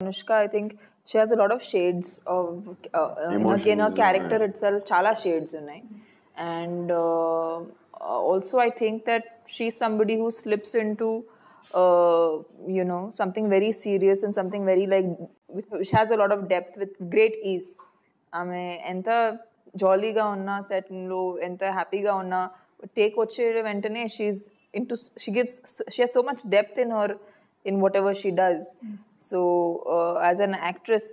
Anushka, I think she has a lot of shades of in her Emotions, character itself. Chala shades unnai, and also I think that she's somebody who slips into something very serious and something very like which has a lot of depth with great ease. ఆమె ఎంత జాలీగా ఉన్నా సెట్లో ఎంత హ్యాపీగా ఉన్నా take వచ్చే వెంటనే she has so much depth in whatever she does. So as an actress,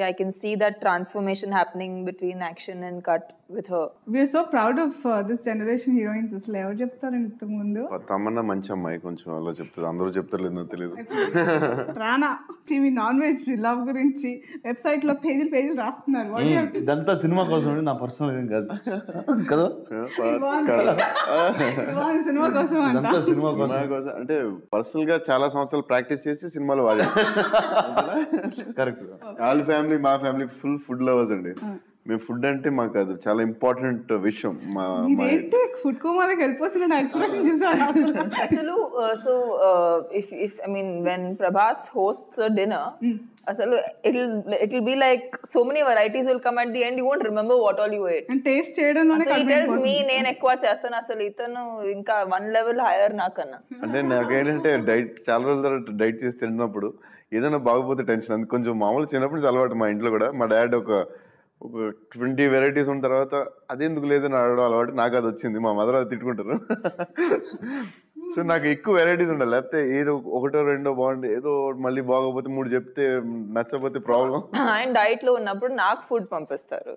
I can see that transformation happening between action and cut with her. We are so proud of this generation heroines. అసలు ఎవరు చెప్తారు ఇంత ముందు? తమన్నా మంచి అమ్మాయి, కొంచెం అలా చెప్తారు, అందరూ చెప్తారు లేదో తెలియదు. రానా టీవీ నాన్ వెజ్ లవ్ గురించి వెబ్సైట్ లో పేజీలు రాస్తున్నారు. ఇదంతా సినిమా కోసం, నా పర్సనల్ ఏం కాదు కదా. సినిమా కోసం సినిమా కోసం అంటే పర్సనల్ గా చాలా సంవత్సరాలు ప్రాక్టీస్ చేసి సినిమాలో వాడారు. కరెక్ట్. వాళ్ళ ఫ్యామిలీ మా ఫ్యామిలీ ఫుల్ ఫుడ్ లవర్స్ అండి. మేము ఫుడ్ అంటే మాకు అది చాలా ఇంపార్టెంట్ విషయం. ఫుడ్ కోమాలోకి వెళ్ళిపోతున్నాడు ఎక్స్ప్రెషన్ చూసాను అసలు. So if I mean when Prabhas hosts dinner, అసలు it'll be like so many varieties will come at the end, you won't remember what all you ate. And taste చేయడంలోనే he tells me నేను ఎక్కువ చేస్తాను, అసలు ఇతను ఇంకా 1 level higher నాకన్నా. అంటే నాకేంటంటే డైట్ చాలా రోజుల తర్వాత డైట్ చేసి తిన్నప్పుడు ఏదైనా బాగపోతే టెన్షన్. అందుకు కొంచెం మామూలు చిన్నప్పుడు నుంచి అలవాటు. మా ఇంట్లో కూడా మా డాడ్ ఒక 20 వెరైటీస్ ఉన్న తర్వాత అదెందుకు లేదని అడగడం అలవాటు. నాకు అది వచ్చింది, మా మదర్ అది తిట్టుకుంటారు. సో నాకు ఎక్కువ వెరైటీస్ ఉండాలి, లేకపోతే ఏదో ఒకటో రెండో బాగుంది, ఏదో మళ్ళీ బాగోపోతే 3 చెప్తే నచ్చపోతే ప్రాబ్లం. ఆయన డైట్ లో ఉన్నప్పుడు నాకు ఫుడ్ పంపిస్తారు.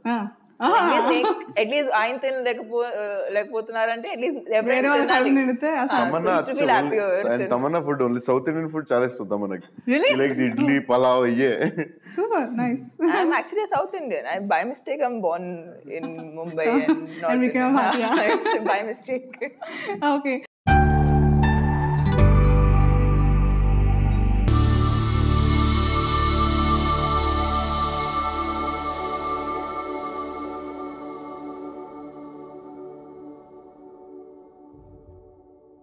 అట్లీస్ట్ ఆయన లేకపోతున్నారంటే Tamannaah food only South Indian food చాలా ఇష్టం తమన్నకి. ఇడ్లీ పలావ్ అయ్యే. Super nice. I'm actually a South Indian. By mistake I'm born in Mumbai and became by mistake. Okay.